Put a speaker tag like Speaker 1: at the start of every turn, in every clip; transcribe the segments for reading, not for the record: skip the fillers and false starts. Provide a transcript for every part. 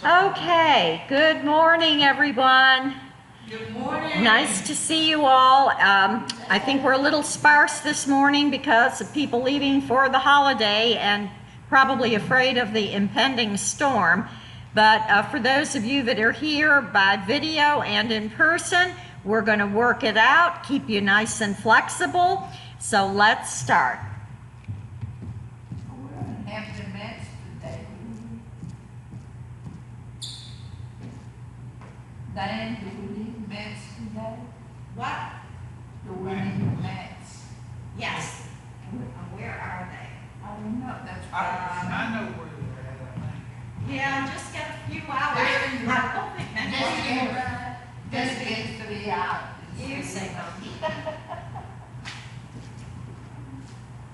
Speaker 1: Okay, good morning, everyone.
Speaker 2: Good morning.
Speaker 1: Nice to see you all. I think we're a little sparse this morning because of people leaving for the holiday and probably afraid of the impending storm. But for those of you that are here by video and in person, we're going to work it out, keep you nice and flexible. So let's start.
Speaker 2: We're gonna have the match today. Diane, do we need match today?
Speaker 1: What?
Speaker 2: Do we need match?
Speaker 1: Yes. Where are they?
Speaker 2: I don't know, that's
Speaker 3: I know where they're at, I think.
Speaker 1: Yeah, just get a few hours. I don't think many
Speaker 2: Just get 3 hours.
Speaker 1: using them.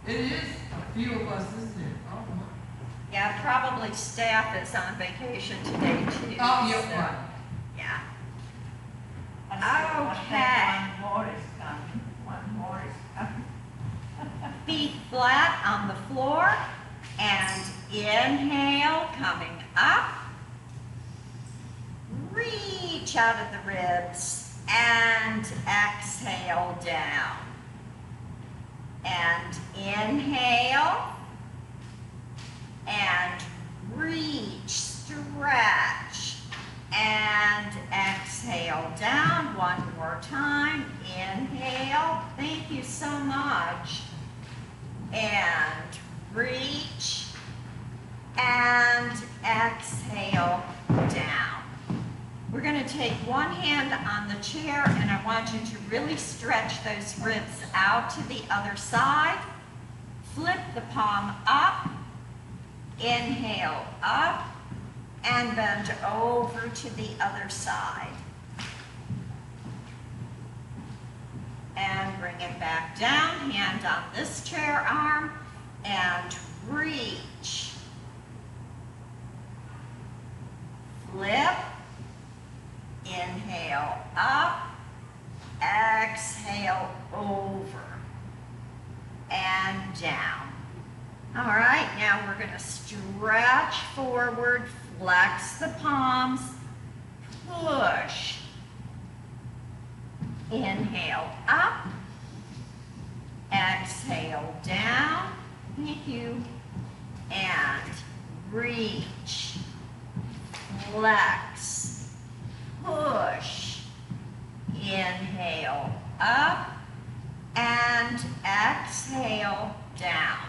Speaker 3: It is a few of us, isn't it? Oh, my.
Speaker 1: Yeah, probably staff is on vacation today too.
Speaker 3: Oh, yeah,
Speaker 1: so,
Speaker 3: right.
Speaker 1: Yeah.
Speaker 2: Okay. One more is coming, one more is coming.
Speaker 1: Feet flat on the floor and inhale, coming up. Reach out of the ribs and exhale down. And inhale and reach, stretch, and exhale down. One more time. Inhale. Thank you so much. And reach and exhale down. We're going to take one hand on the chair and I want you to really stretch those ribs out to the other side. Flip the palm up. Inhale up and bend over to the other side. And bring it back down, hand on this chair arm, and reach. Flip, inhale up, exhale over, and down. All right, now we're going to stretch forward, flex the palms, push. Inhale up, exhale down, thank you, and reach, flex, push, inhale up, and exhale down.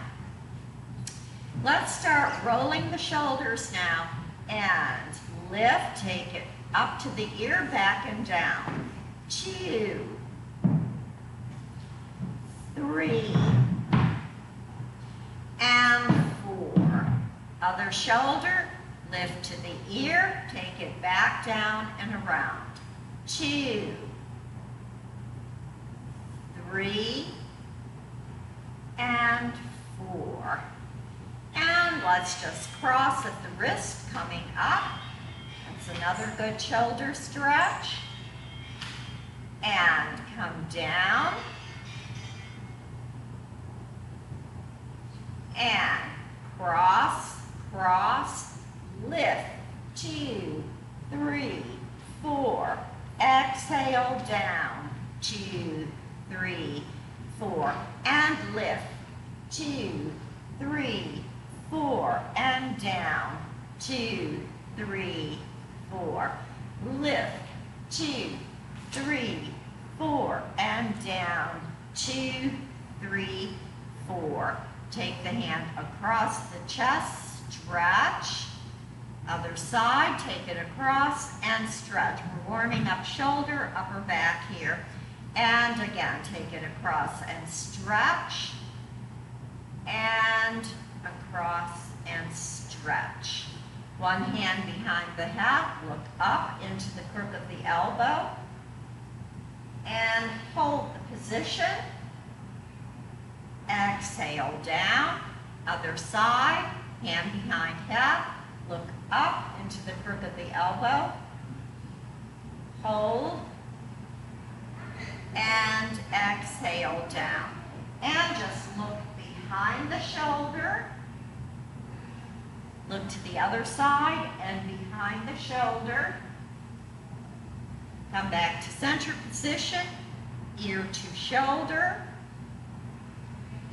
Speaker 1: Let's start rolling the shoulders now, and lift, take it up to the ear, back and down. 2, 3, and 4. Other shoulder, lift to the ear, take it back, down, and around. 2, 3, and 4. And let's just cross at the wrist, coming up. That's another good shoulder stretch. And come down. And cross, cross, lift. 2, 3, 4. Exhale down. 2, 3, 4. And lift. 2, 3, 4. And down. 2, 3, 4. Lift. 2, 3, 4, and down. 2, 3, 4. Take the hand across the chest, stretch. Other side, take it across and stretch. We're warming up shoulder, upper back here. And again, take it across and stretch. And across and stretch. One hand behind the head, look up into the crook of the elbow. And hold the position. Exhale down. Other side, hand behind head. Look up into the crook of the elbow. Hold. And exhale down. And just look behind the shoulder. Look to the other side and behind the shoulder. Come back to center position, ear to shoulder,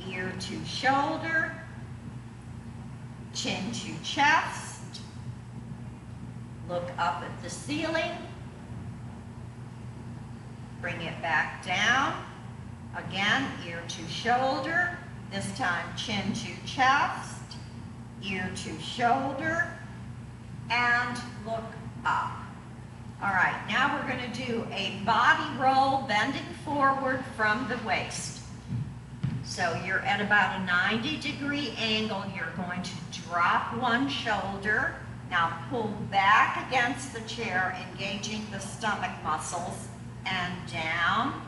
Speaker 1: ear to shoulder, chin to chest. Look up at the ceiling. Bring it back down. Again, ear to shoulder. This time, chin to chest, ear to shoulder, and look up. All right, now we're going to do a body roll, bending forward from the waist. So you're at about a 90-degree angle. You're going to drop one shoulder. Now pull back against the chair, engaging the stomach muscles, and down,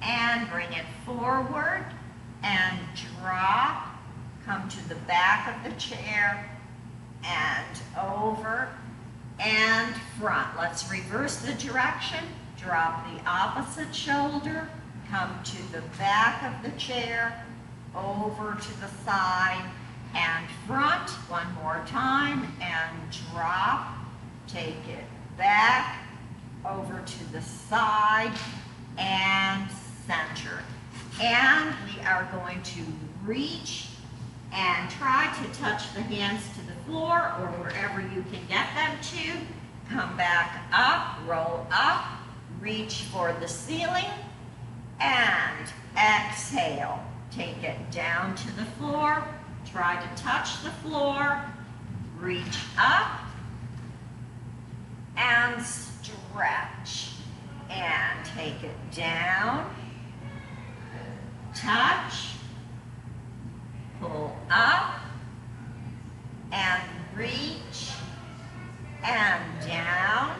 Speaker 1: and bring it forward, and drop. Come to the back of the chair, and over, and front. Let's reverse the direction. Drop the opposite shoulder, come to the back of the chair, over to the side, and front. One more time, and drop. Take it back, over to the side, and center. And we are going to reach and try to touch the hands to the floor or wherever you can get them to. Come back up, roll up, reach for the ceiling, and exhale. Take it down to the floor, try to touch the floor, reach up, and stretch. And take it down, touch, pull up, and reach, and down,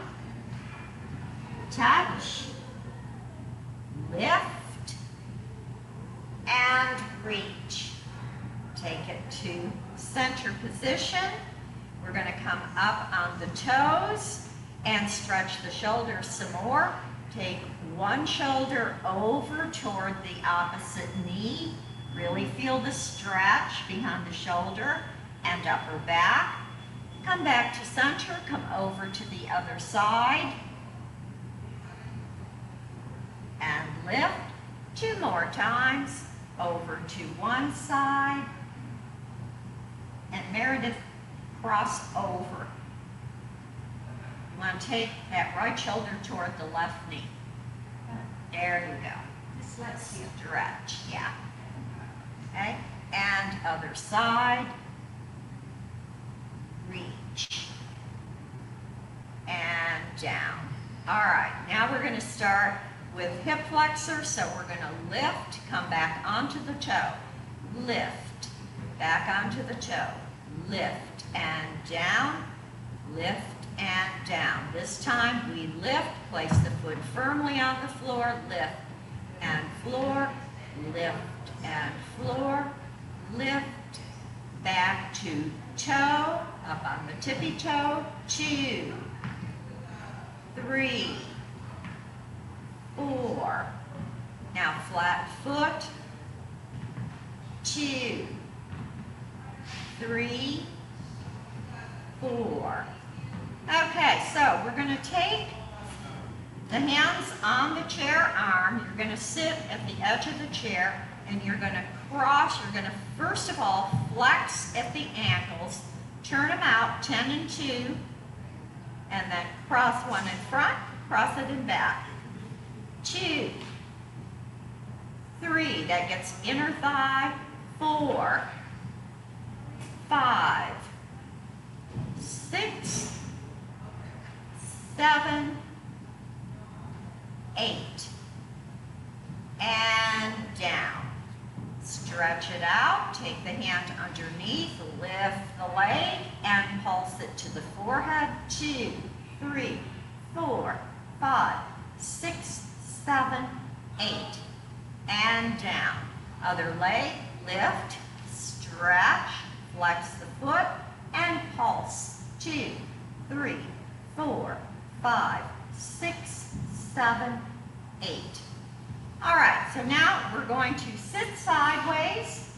Speaker 1: touch, lift, and reach. Take it to center position. We're going to come up on the toes and stretch the shoulders some more. Take one shoulder over toward the opposite knee. Really feel the stretch behind the shoulder and upper back. Come back to center, come over to the other side. And lift. 2 more times. Over to one side. And Meredith, cross over. You want to take that right shoulder toward the left knee. There you go. Just let's stretch, yeah. Okay, and other side. Reach. And down. All right, now we're going to start with hip flexor. So we're going to lift, come back onto the toe. Lift, back onto the toe. Lift and down, lift and down. This time we lift, place the foot firmly on the floor, lift and floor, lift and floor, lift, back to toe, up on the tippy toe, 2, 3, 4. Now flat foot, 2, 3, 4. Okay, so we're going to take the hands on the chair arm. You're going to sit at the edge of the chair and you're going to cross. You're going to first of all flex at the ankles, turn them out 10 and 2, and then cross one in front, cross it in back. 2, 3, that gets inner thigh. 4, 5, 6, 7, 8, and down. Stretch it out, take the hand underneath, lift the leg, and pulse it to the forehead. 2, 3, 4, 5, 6, 7, 8, and down. Other leg, lift, stretch, flex the foot, and pulse. 2, 3, 4, 5, 6, 7, 8. All right, so now we're going to sit sideways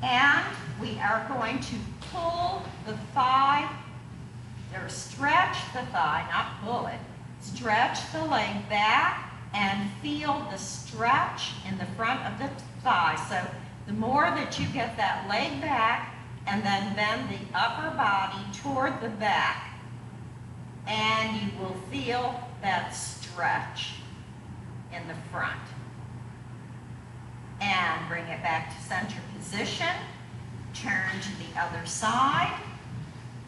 Speaker 1: And we are going to pull the thigh, or stretch the thigh, not pull it. Stretch the leg back and feel the stretch in the front of the thigh. So the more that you get that leg back and then bend the upper body toward the back, and you will feel that stretch in the front. And bring it back to center position. Turn to the other side.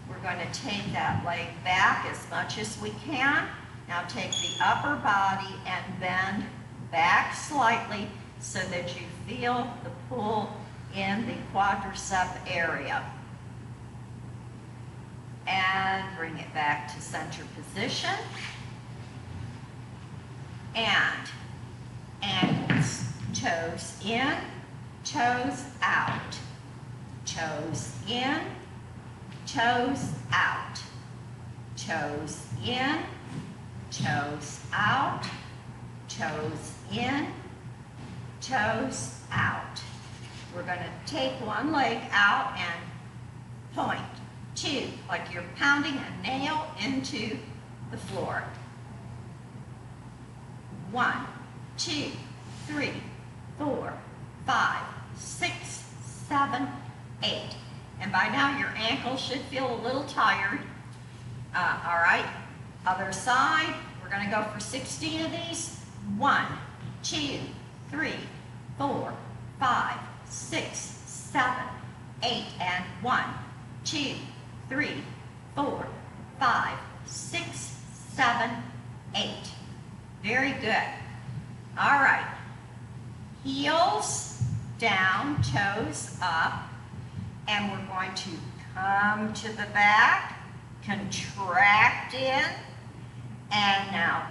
Speaker 1: We're going to take that leg back as much as we can. Now take the upper body and bend back slightly so that you feel the pull in the quadricep area. And bring it back to center position. And ankles, toes in, toes out. Toes in, toes out. Toes in, toes out. Toes in, toes out. We're going to take one leg out and point, two, like you're pounding a nail into the floor. 1, 2, 3, 4, 5, 6, 7, 8. And by now your ankle should feel a little tired. All right, other side. We're going to go for 16 of these. 1, 2, 3, 4, 5, 6, 7, 8, and 1, 2, 3, 4, 5, 6, 7, 8. Very good. All right. Heels down, toes up, and we're going to come to the back, contract in, and now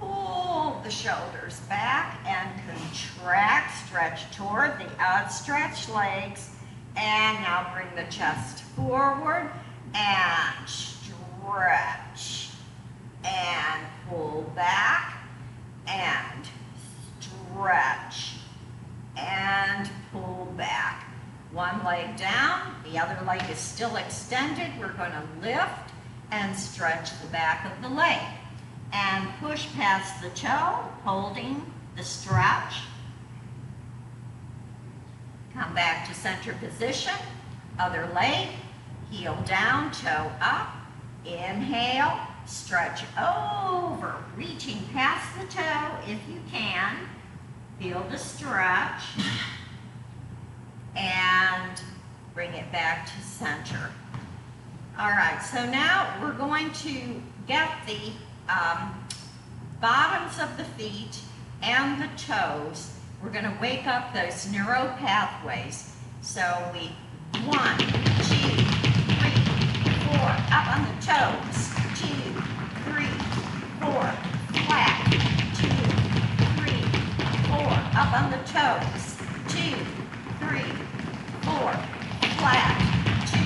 Speaker 1: pull the shoulders back and contract, stretch toward the outstretched legs, and now bring the chest forward and stretch and pull back and stretch and pull back. One leg down, the other leg is still extended. We're going to lift and stretch the back of the leg and push past the toe, holding the stretch. Come back to center position, other leg, heel down, toe up, inhale, stretch over, reaching past the toe if you can. Feel the stretch. And bring it back to center. All right, so now we're going to get the bottoms of the feet and the toes. We're going to wake up those neural pathways. So 1, 2, 3, 4, up on the toes. 2, 3, 4, flat. 2, 3, 4, up on the toes. 2, 3, 4, flat. 2,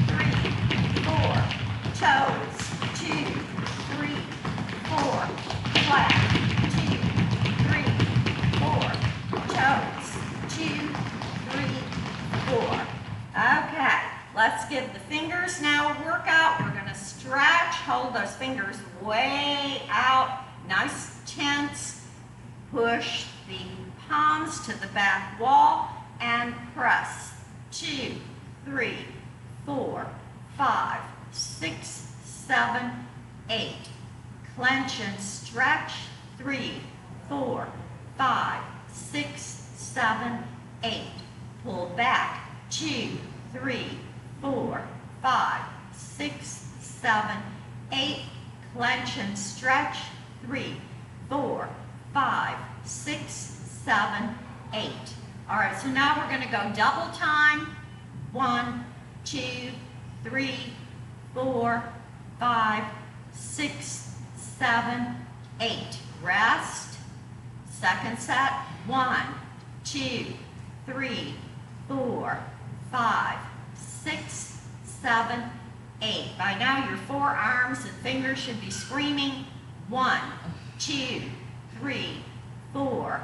Speaker 1: 3, 4, toes. 2, 3, 4, flat. 2, 3, 4, toes. 2, 3, 4. Okay, let's give the fingers now a workout. We're going to stretch, hold those fingers way out, nice tense. Push the palms to the back wall and press. 2, 3, 4, 5, 6, 7, 8. Clench and stretch. 3, 4, 5, 6, 7, 8. Pull back. 2, 3, 4, 5, 6, 7, 8. Clench and stretch. 3, 4, 5, 6, 7, 8. All right, so now we're going to go double time. 1, 2, 3, 4, 5, 6, 7, 8. Rest. Second set. 1, 2, 3, 4, 5, 6, 7, 8. By now your forearms and fingers should be screaming. 1, 2, 3, 4,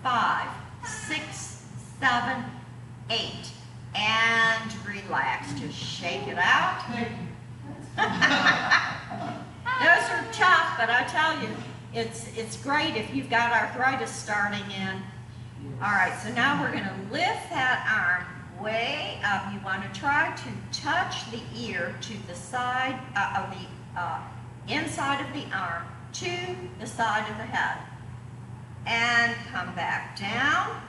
Speaker 1: 5, 6, 7, 8. and relax. Just shake it out.
Speaker 3: Thank you.
Speaker 1: Those are tough, but I tell you, it's great if you've got arthritis starting in. All right, so now we're gonna lift that arm way up. You wanna try to touch the ear to the side of the inside of the arm to the side of the head. And come back down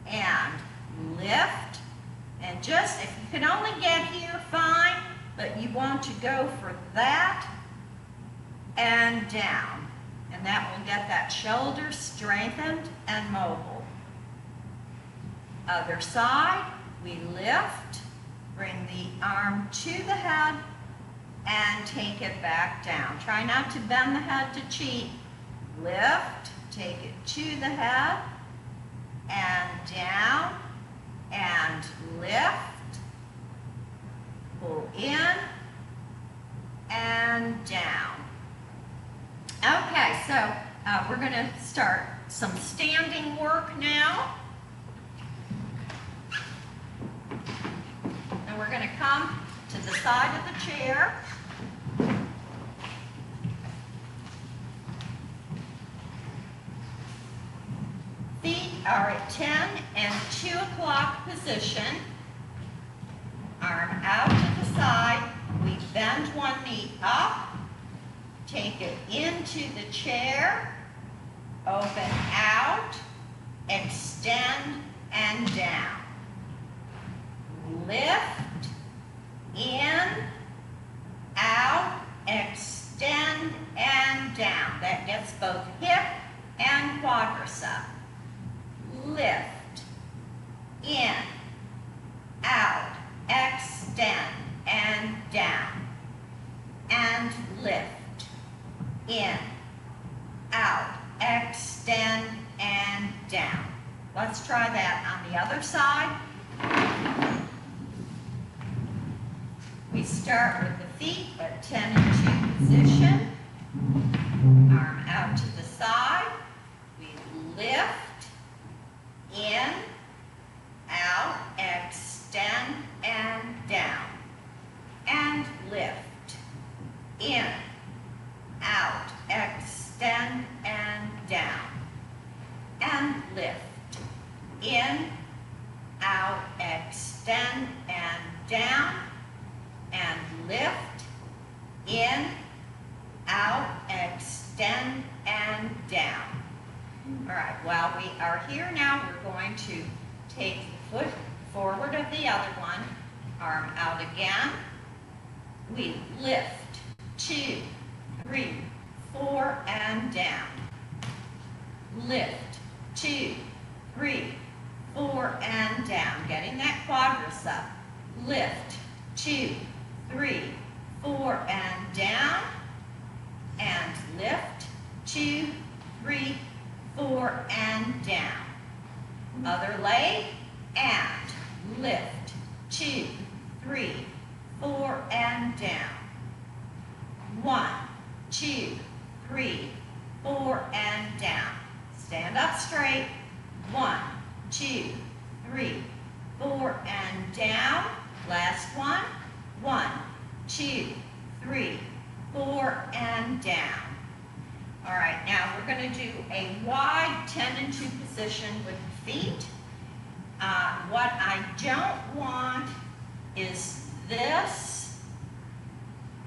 Speaker 1: and lift. And just, if you can only get here, fine, but you want to go for that and down. And that will get that shoulder strengthened and mobile. Other side, we lift, bring the arm to the head and take it back down. Try not to bend the head to cheat. Lift, take it to the head and down and lift, pull in and down. Okay, so we're going to start some standing work now. And we're going to come to the side of the chair. Feet are at 10 and 2 o'clock position. Arm out to the side. We bend one knee up. Take it into the chair. Open out. Extend and down. Lift. In. Out. Extend and down. That gets both hip and quadricep. Lift, in, out, extend, and down, and lift, in, out, extend, and down. Let's try that on the other side. We start with the feet at 10 and 2 position, arm out to the side, we lift, in, out, extend, and down. And lift. In, out, extend, and down. And lift. In, out, extend, and down. And lift. In, out, extend, and down. All right, while we are here now, we're going to take the foot forward of the other one, arm out again. We lift, 2, 3, 4, and down. Lift, 2, 3, 4, and down. Getting that quadricep. Lift, 2, 3, 4, and down. And lift, 2, 3, 4, and down. Other leg, and lift, 2, 3, 4, and down. 1, 2, 3, 4, and down. Stand up straight. 1, 2, 3, 4, and down. Last one. 1, 2, 3, 4, and down. All right, now we're going to do a wide 10 and 2 position with the feet. What I don't want is this,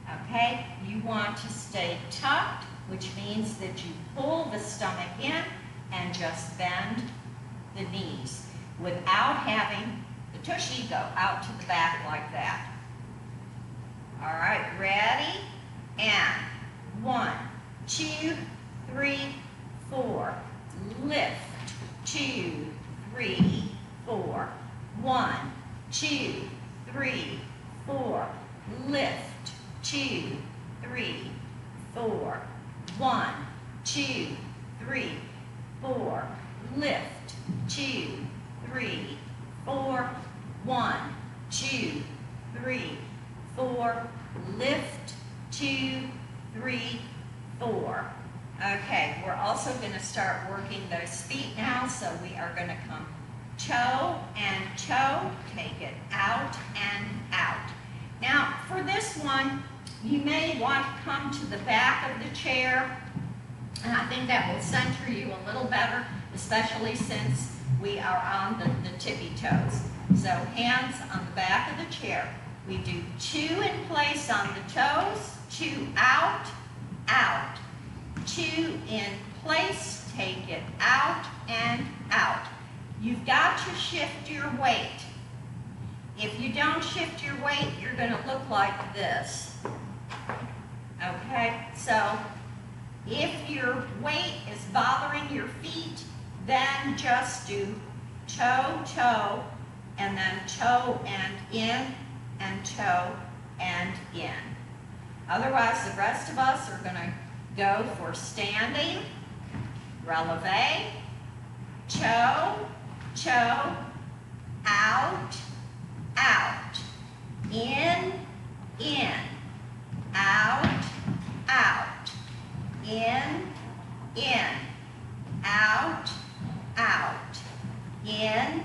Speaker 1: okay? You want to stay tucked, which means that you pull the stomach in and just bend the knees without having the tushy go out to the back like that. All right, ready? And 1, 2, 3, 4. Lift, 2, 3, 4. 1, 2, 3, 4. Lift, 2, 3, 4. 1, 2, 3, 4. Lift, 2, 3, 4. 1, 2, 3, 4. Lift, 2, 3, 4. Okay, we're also going to start working those feet now, so we are going to come toe and toe, take it out and out. Now, for this one, you may want to come to the back of the chair, and I think that will center you a little better, especially since we are on the tippy toes. So hands on the back of the chair. We do 2 in place on the toes, 2 out, out. 2 in place, take it out and out. You've got to shift your weight. If you don't shift your weight, you're going to look like this. Okay, so if your weight is bothering your feet, then just do toe, toe, and then toe and in, and toe and in. Otherwise, the rest of us are going to go for standing, releve, toe, toe, out, out, in, out, out, in, out, out, in,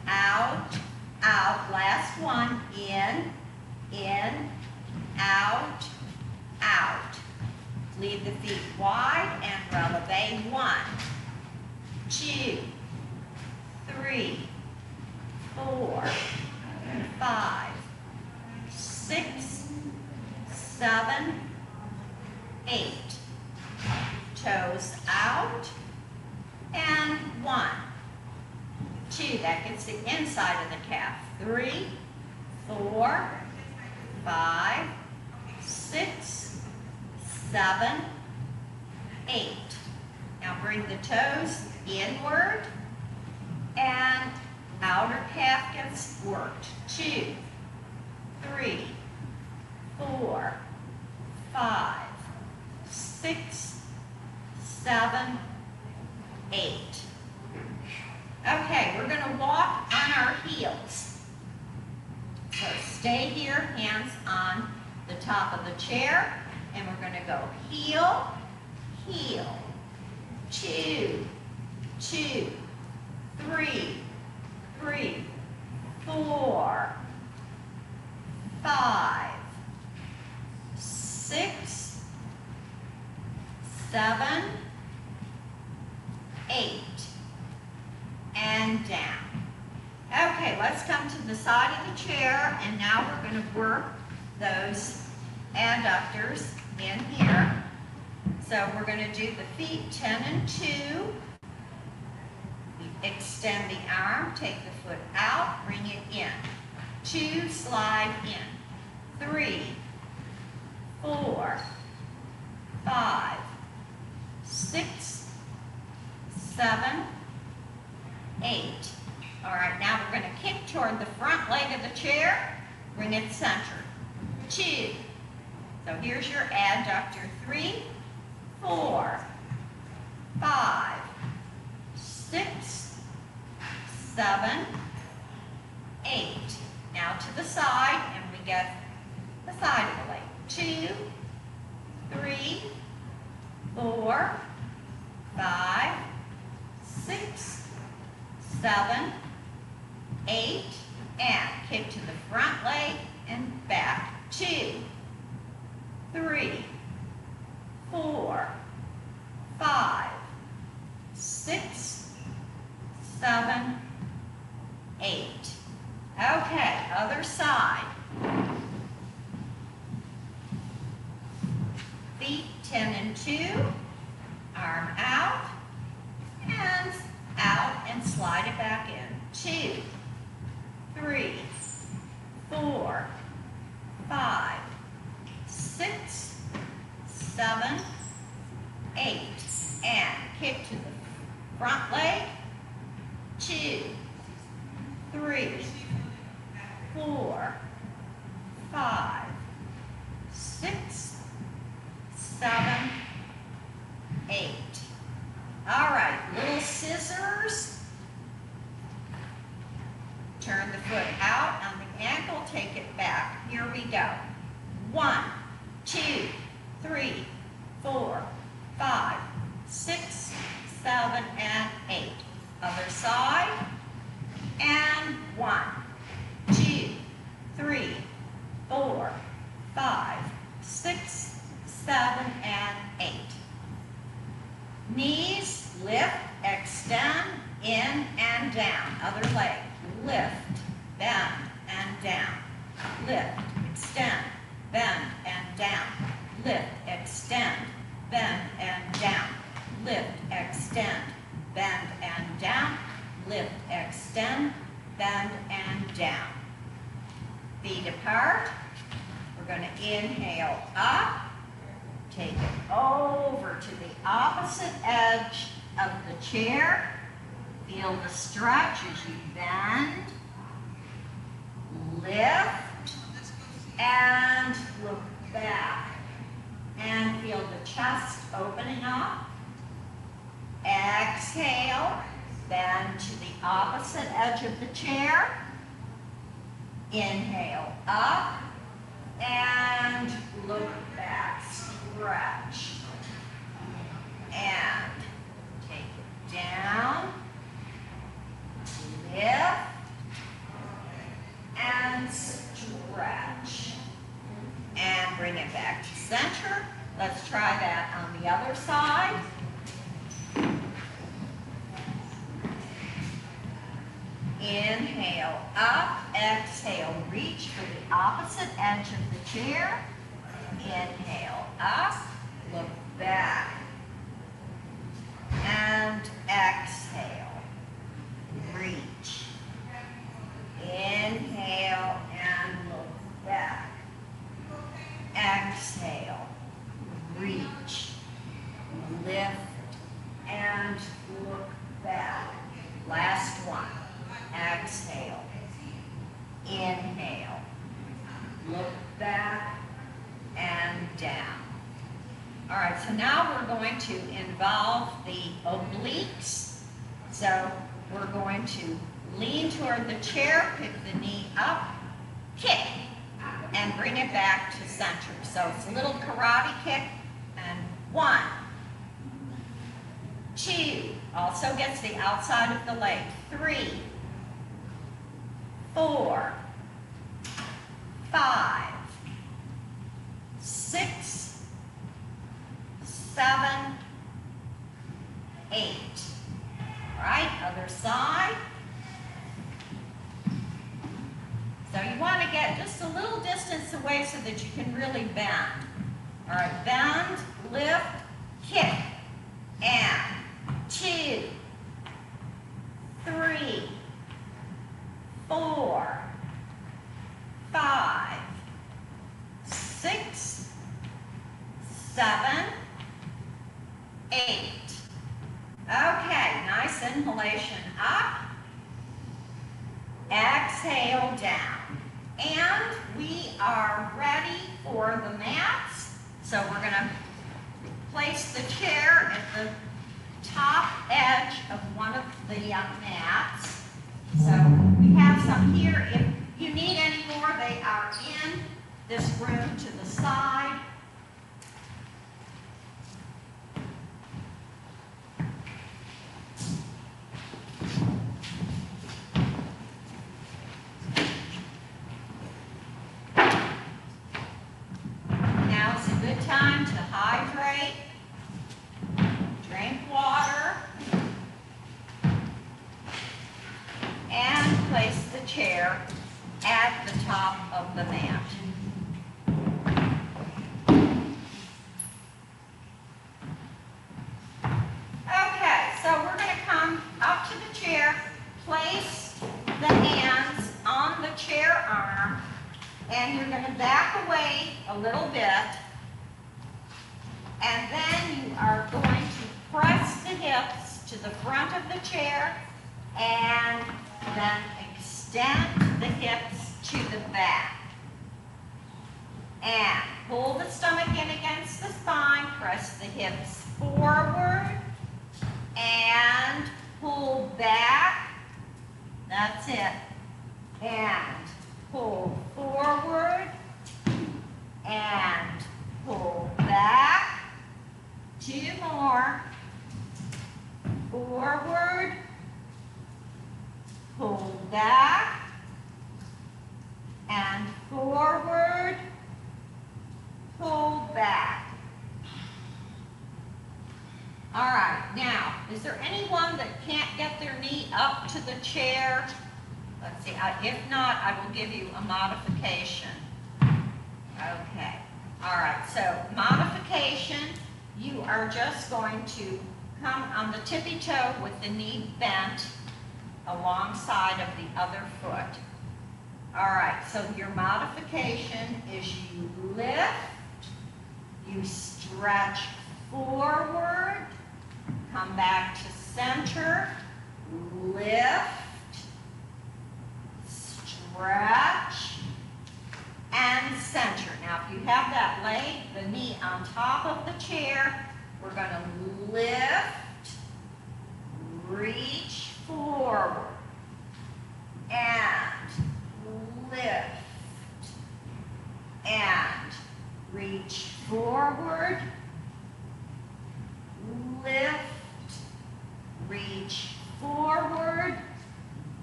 Speaker 1: out, out. Last one, in, out, out. Leave the feet wide and releve. 1, 2, 3, 4, 5, 6, 7, 8. Toes out. And 1, 2. That gets the inside of the calf. 3, 4, 5, 6, 7, 8. Now bring the toes inward and outer calf gets worked. 2, 3, 4, 5, 6, 7, 8. Okay, we're going to walk on our heels. So stay here, hands on the top of the chair, and we're going to go heel, heel, 2, 2, 3, 3, 4, 5, 6, 7, 8, and down. Okay, let's come to the side of the chair, and now we're going to work those adductors in here. So we're going to do the feet 10 and 2. We extend the arm, take the foot out, bring it in. 2, slide in. 3, 4, 5, 6, 7, 8. All right, now we're going to kick toward the front leg of the chair, bring it centered. 2. So here's your adductor. 3, 4, 5, 6, 7, 8. Now to the side, and we get the side of the leg. 2, 3, 4, 5, 6, 7, 8, and kick to the front leg and back. 2, 3, 4, 5, 6, 7, 8. Okay, other side. Feet 10 and 2, arm out, hands out, and slide it back in. 2, 3, 4, 5, 6, 7, 8, and kick to the front leg. 2, 3, 4, 5, 6, 7, 8. All right, little scissors. Turn the foot out on the ankle, take it back. Here we go. 1, 2, 3, 4, 5, 6, 7, and 8. Other Other side. And 1, 2, 3, 4, 5, 6, 7, and 8. Knees, lift, extend, in and down. Other leg, lift, bend, and down. Lift, extend, bend, and down. Lift, extend, bend, and down. Lift, extend, bend, and down. Lift, extend, bend, and down. Feet apart. We're going to inhale up. Take it over to the opposite edge of the chair. Feel the stretch as you bend, lift, and look back. And feel the chest opening up. Exhale, bend to the opposite edge of the chair. Inhale up, and look back, stretch. And take it down, lift, and stretch. And bring it back to center. Let's try that on the other side. Inhale up, exhale, reach for the opposite edge of the chair. Inhale up, look back, and exhale, reach. Inhale and look back. Exhale, reach, lift, and look back. Last one. Exhale, inhale, look back and down. All right, so now we're going to involve the obliques. So we're going to lean toward the chair, pick the knee up, kick, and bring it back to center. So it's a little karate kick, and 1, 2, also gets the outside of the leg, 3, 4, 5, 6, 7, 8. All right, other side. So you want to get just a little distance away so that you can really bend. All right, bend, lift, kick, and 2, 3, 4, 5, 6, 7, 8. Okay, nice inhalation up. Exhale down. And we are ready for the mats. So we're going to place the chair at the top edge of one of the mats. So we have some here. If you need any more, they are in this room to the side. Now's a good time to hydrate, drink water, and place the chair at the top of the mat. Okay, so we're going to come up to the chair, place the hands on the chair arm, and you're going to back away a little bit, and then you are going to press the hips to the front of the chair, and then extend the hips to the back. And pull the stomach in against the spine, press the hips forward, and pull back. That's it. And pull forward, and pull back. 2 more. Forward, and forward, pull back. All right, now, is there anyone that can't get their knee up to the chair? Let's see, if not, I will give you a modification. Okay, all right, so modification, you are just going to come on the tippy toe with the knee bent alongside of the other foot. All right, so your modification is you lift, you stretch forward, come back to center, lift, stretch, and center. Now, if you have that leg, the knee on top of the chair, we're going to lift, reach forward, and lift, and reach forward, lift, reach forward,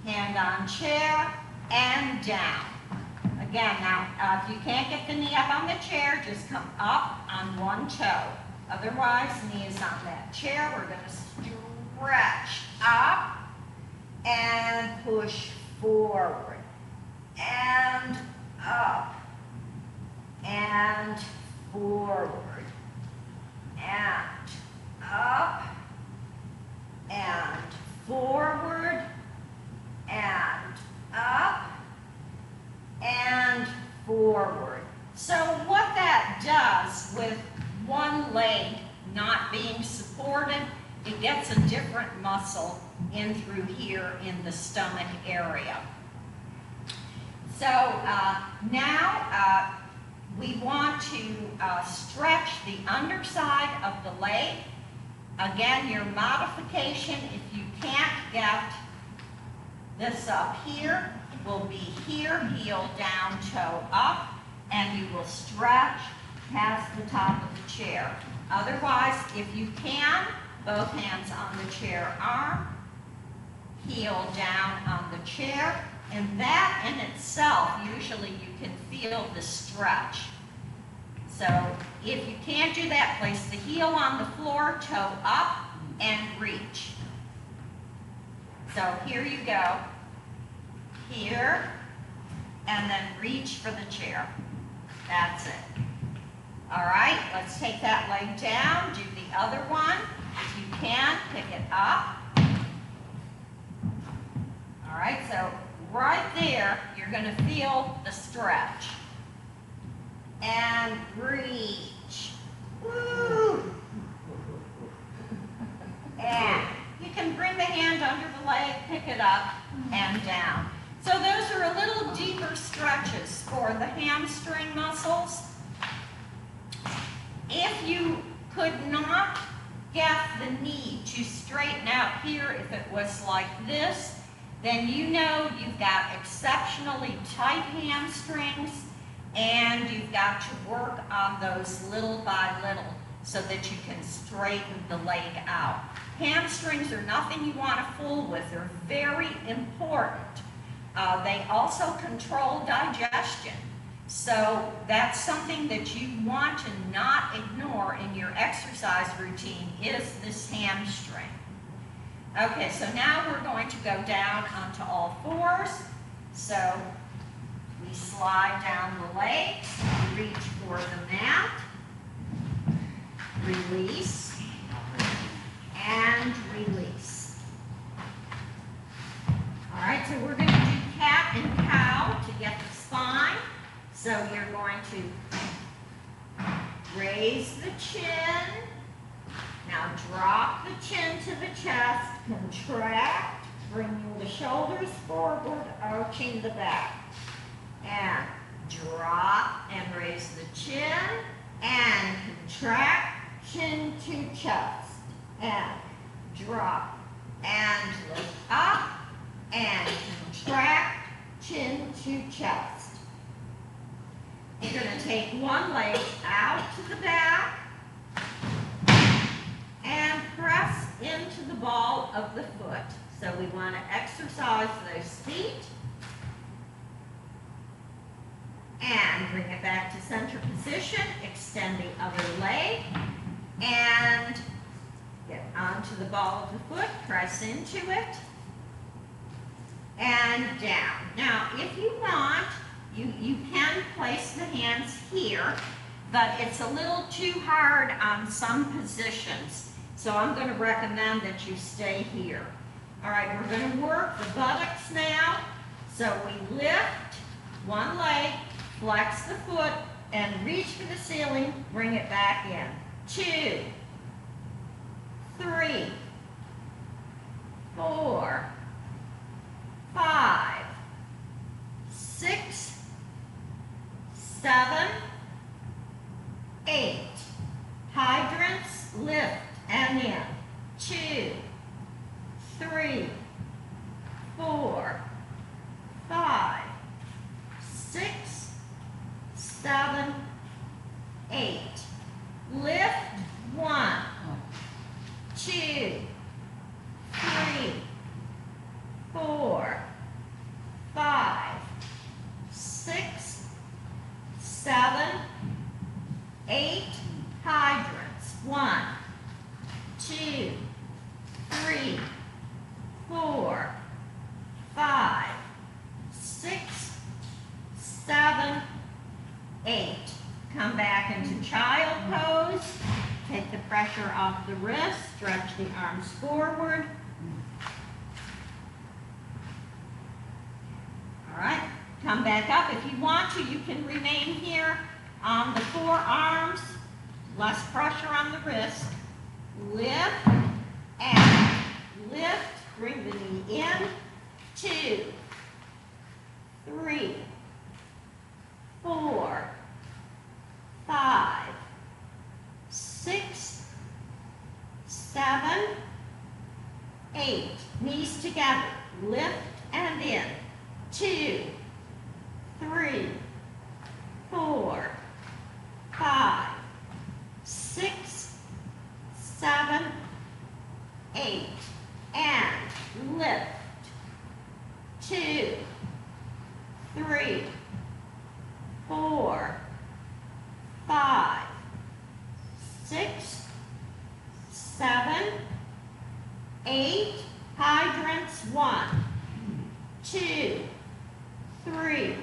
Speaker 1: hand on chair, and down. Again, now, if you can't get the knee up on the chair, just come up on one toe. Otherwise, knee is on that chair. We're going to stretch up and push forward and up and forward and up and forward and up and forward. So what that does with one leg not being supported, it gets a different muscle in through here in the stomach area. So now we want to stretch the underside of the leg. Again, your modification, if you can't get this up here, will be here, heel down, toe up, and you will stretch past the top of the chair. Otherwise, if you can, both hands on the chair arm, heel down on the chair, and that in itself, usually you can feel the stretch. So if you can't do that, place the heel on the floor, toe up, and reach. So here you go. Here, and then reach for the chair. That's it. All right, let's take that leg down, do the other one. If you can, pick it up. All right, so right there, you're going to feel the stretch. And reach. Woo! And you can bring the hand under the leg, pick it up, and down. So those are a little deeper stretches for the hamstring muscles. If you could not get the knee to straighten out here, if it was like this, then you know you've got exceptionally tight hamstrings, and you've got to work on those little by little so that you can straighten the leg out. Hamstrings are nothing you want to fool with. They're very important. They also control digestion. So that's something that you want to not ignore in your exercise routine is this hamstring. Okay, so now we're going to go down onto all fours. So we slide down the legs, reach for the mat, release, and release. All right, so we're going to do cat and cow to get the spine. So you're going to raise the chin. Now drop the chin to the chest, contract, bringing the shoulders forward, arching the back. And drop and raise the chin, and contract, chin to chest. And drop and lift up, and contract, chin to chest. You're going to take one leg out to the back and press into the ball of the foot. So we want to exercise those feet. And bring it back to center position. Extend the other leg. And get onto the ball of the foot. Press into it. And down. Now, if you want, you can place the hands here, but it's a little too hard on some positions. So I'm going to recommend that you stay here. All right, we're going to work the buttocks now. So we lift one leg, flex the foot, and reach for the ceiling, bring it back in. 2, 3, 4, 5, 6, 7, 8. Hydrants, lift and in. 2, 3, 4, 5, 6, 7, 8. Lift. 1, 2, 3, 4, 5, 6, 7, 8. Hydrants. 1, 2, 3, 4, 5, 6, 7, 8. Come back into child pose. Take the pressure off the wrist. Stretch the arms forward. All right. Come back up. If you want to, you can remain here on the forearms. Less pressure on the wrist. Lift and lift. Bring the knee in. 2, 3, 4, 5, 6, 7, 8. Knees together. Lift and in. 2, 3, 4, 5, 6, 7, 8. And lift. 2, 3, 4, 5, 6, 7, 8. Hydrants. 1, 2, 3,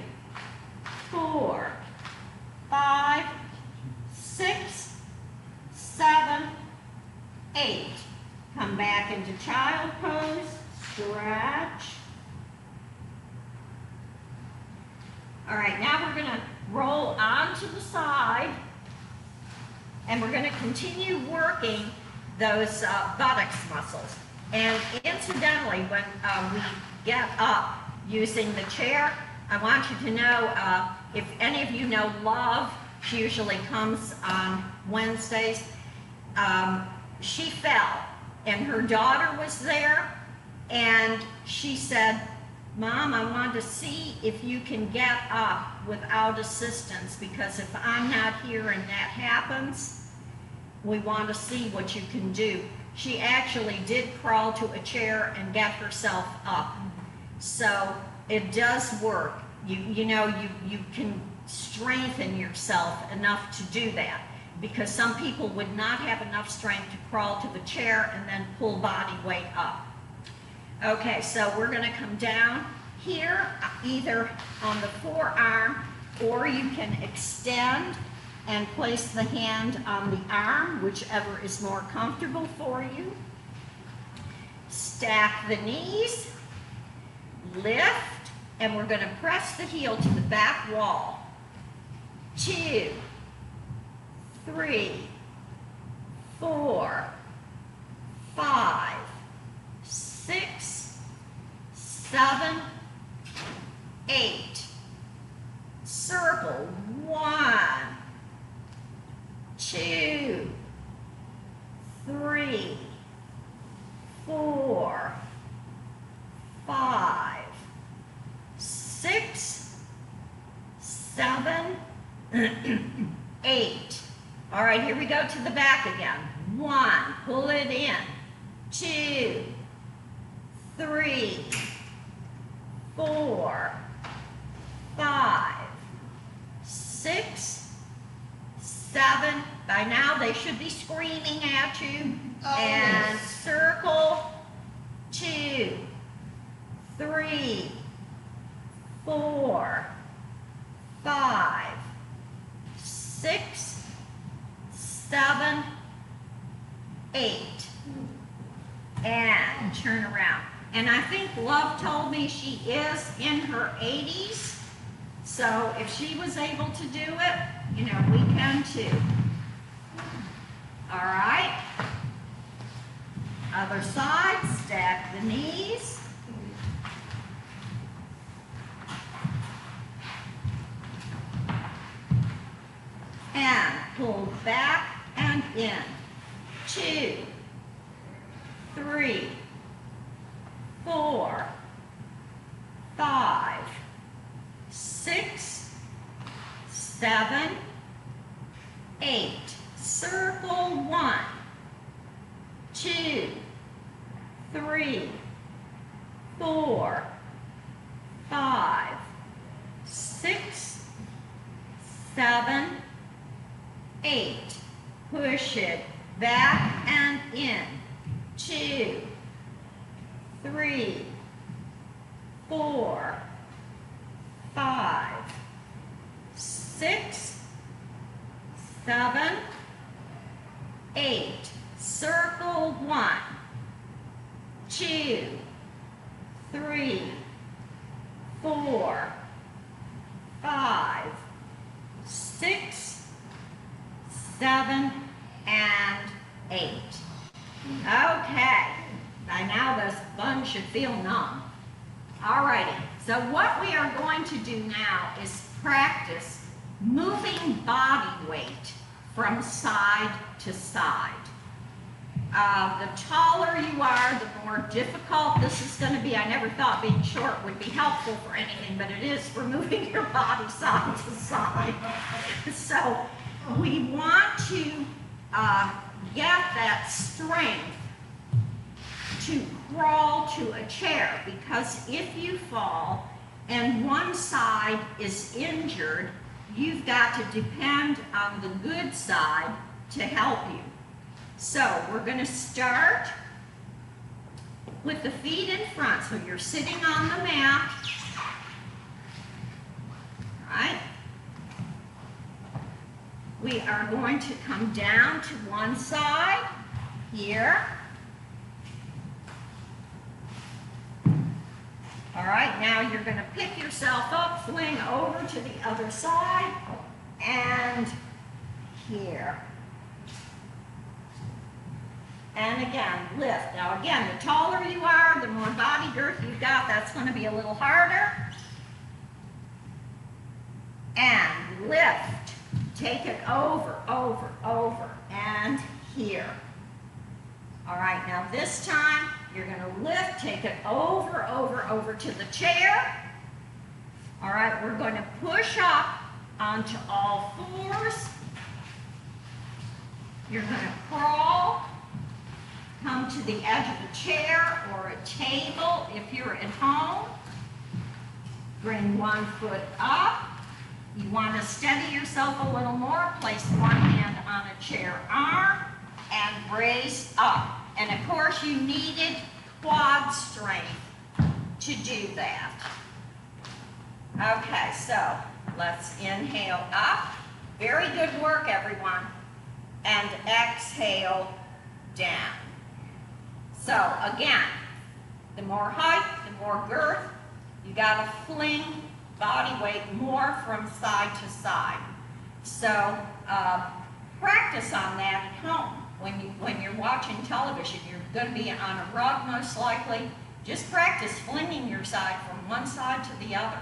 Speaker 1: 4, 5, 6, 7, 8. Come back into child pose. Stretch. All right, now we're going to roll onto the side, and we're going to continue working those buttocks muscles. And incidentally, when we get up using the chair, I want you to know, if any of you know Love, she usually comes on Wednesdays. She fell, and her daughter was there, and she said, "Mom, I want to see if you can get up without assistance, because if I'm not here and that happens, we want to see what you can do." She actually did crawl to a chair and get herself up. So it does work. You know, you can strengthen yourself enough to do that, because some people would not have enough strength to crawl to the chair and then pull body weight up. Okay, so we're going to come down here, either on the forearm, or you can extend and place the hand on the arm, whichever is more comfortable for you. Stack the knees, lift, and we're going to press the heel to the back wall. 2, 3, 4, 5, 6, 7, 8. Circle. 1, 2, 3, 4, 5, 6, 7, 8. All right, here we go to the back again. 1, pull it in. 2, 3, 4, 5, 7. By now they should be screaming at you.
Speaker 3: Oh,
Speaker 1: And
Speaker 3: yes.
Speaker 1: circle 2, 3, 4, 5, 6, 7, 8. And turn around. And I think Love told me she is in her 80s. So if she was able to do it, you know, we can too. All right. Other side, stack the knees. And pull back and in. 2, 3, 4, 5, 6, 7, 8. Circle 1, 2, 3, 4, 5, 6, 7, 8. Push it back and in. 2, 3, 4, 5, 6, 7, 8. Circle 1, 2, 3, 4, 5, 6, 7, and 8. Okay. By now this bun should feel numb. Alrighty. So what we are going to do now is practice moving body weight from side to side. The taller you are, the more difficult this is going to be. I never thought being short would be helpful for anything, but it is for moving your body side to side. So we want to get that strength to crawl to a chair, because if you fall and one side is injured, you've got to depend on the good side to help you. So we're going to start with the feet in front. So you're sitting on the mat, right? We are going to come down to one side here. All right, now you're going to pick yourself up, fling over to the other side, and here. And again, lift. Now again, the taller you are, the more body girth you've got, that's going to be a little harder. And lift. Take it over, over, over, and here. All right, now this time, you're going to lift, take it over, over, over to the chair. All right, we're going to push up onto all fours. You're going to crawl, come to the edge of a chair or a table if you're at home. Bring one foot up. You want to steady yourself a little more. Place one hand on a chair arm and raise up. And of course, you needed quad strength to do that. Okay, so let's inhale up. Very good work, everyone. And exhale down. So again, the more height, the more girth. You got to fling body weight more from side to side. So practice on that at home. When you're watching television, you're going to be on a rug most likely. Just practice flinging your side from one side to the other.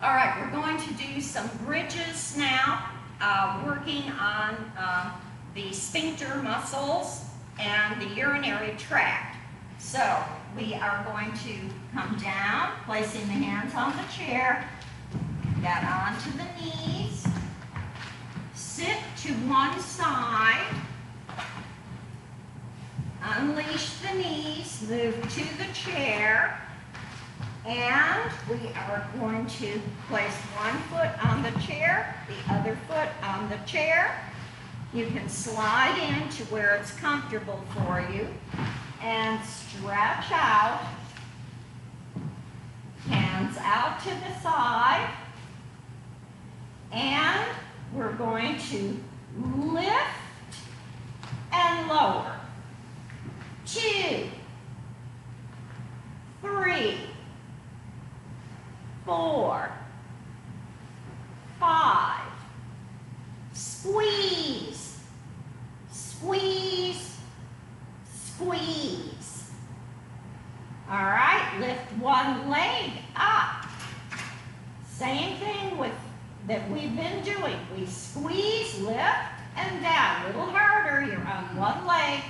Speaker 1: All right, we're going to do some bridges now, working on the sphincter muscles and the urinary tract. So we are going to come down, placing the hands on the chair, get onto the knees, sit to one side, unleash the knees, move to the chair, And we are going to place one foot on the chair, the other foot on the chair. You can slide into where it's comfortable for you and stretch out. Hands out to the side. And we're going to lift and lower. 2, 3, 4, 5. Squeeze, squeeze, squeeze. All right, lift one leg up. Same thing that we've been doing. We squeeze, lift, and down. A little harder, you're on one leg.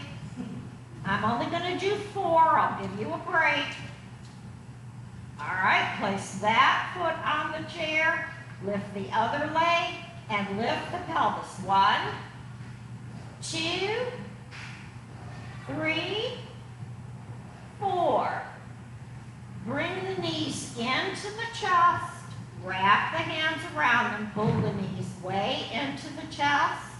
Speaker 1: I'm only gonna do 4, I'll give you a break. All right, place that foot on the chair, lift the other leg, and lift the pelvis. 1, 2, 3, 4. Bring the knees into the chest, wrap the hands around them, pull the knees way into the chest.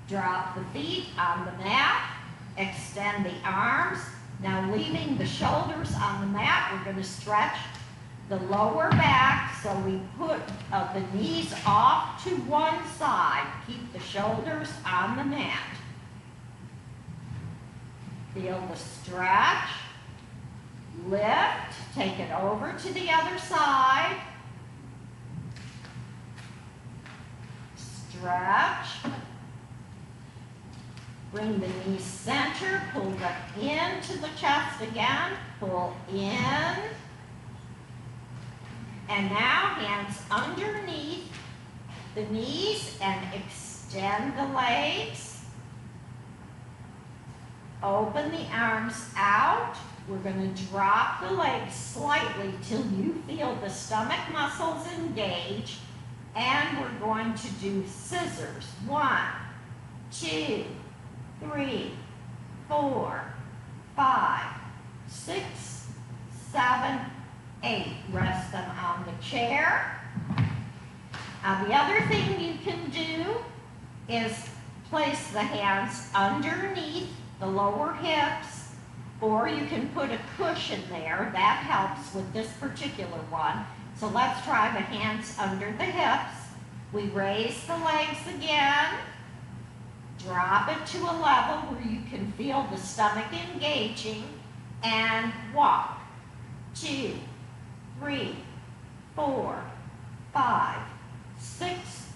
Speaker 1: Drop the feet on the mat, extend the arms. Now leaving the shoulders on the mat, we're going to stretch the lower back, so we put the knees off to one side. Keep the shoulders on the mat. Feel the stretch. Lift, take it over to the other side. Stretch. Bring the knees center, pull them into the chest again. Pull in. And now hands underneath the knees and extend the legs. Open the arms out. We're going to drop the legs slightly till you feel the stomach muscles engage. And we're going to do scissors. 1, 2, 3, 4, 5, 6, 7, 8. Rest them on the chair. The other thing you can do is place the hands underneath the lower hips, or you can put a cushion there. That helps with this particular one. So let's try the hands under the hips. We raise the legs again. Drop it to a level where you can feel the stomach engaging, and walk. 2, 3, 4, 5, 6,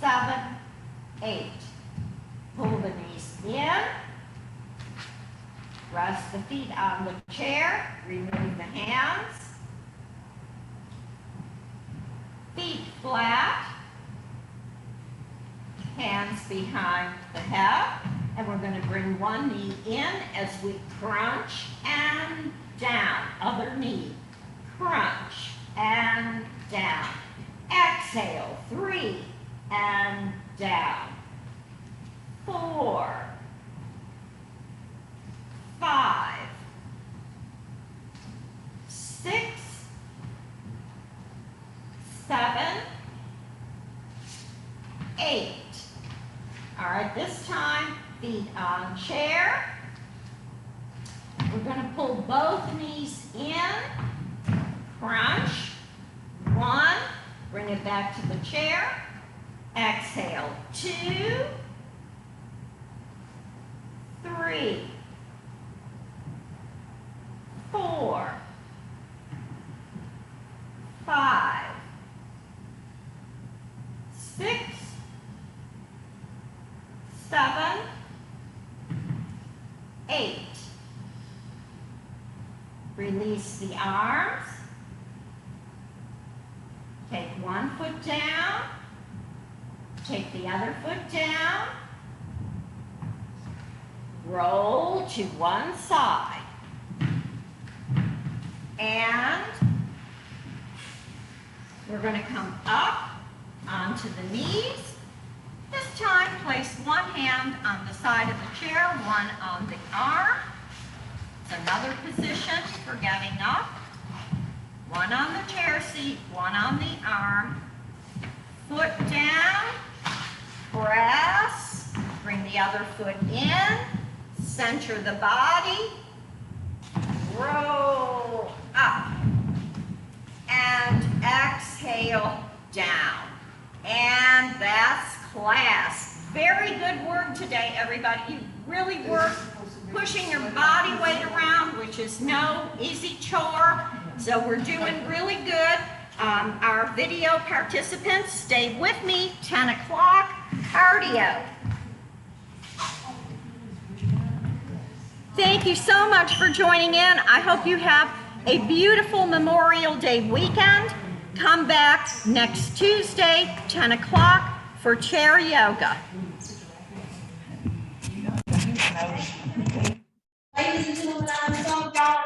Speaker 1: 7, 8. Pull the knees in. Rest the feet on the chair. Remove the hands. Feet flat. Hands behind the head. And we're going to bring one knee in as we crunch and down. Other knee. Crunch and down. Exhale. 3 and down. 4, 5, 6, 7, 8. All right, this time, feet on chair. We're going to pull both knees in, crunch. 1, bring it back to the chair. Exhale. 2, 3, 4, 5, 6, 7, 8. Release the arms. Take one foot down. Take the other foot down. Roll to one side. And we're going to come up onto the knees. This time, place one hand on the side of the chair, one on the arm. It's another position for getting up. One on the chair seat, one on the arm. Foot down, press, bring the other foot in, center the body, roll up, and exhale down. And that's class. Very good work today, everybody. You really worked pushing your body weight around, which is no easy chore. So we're doing really good. Our video participants, stay with me, 10 o'clock, cardio. Thank you so much for joining in. I hope you have a beautiful Memorial Day weekend. Come back next Tuesday, 10 o'clock for chair yoga.
Speaker 4: Ladies and gentlemen, I'm so proud of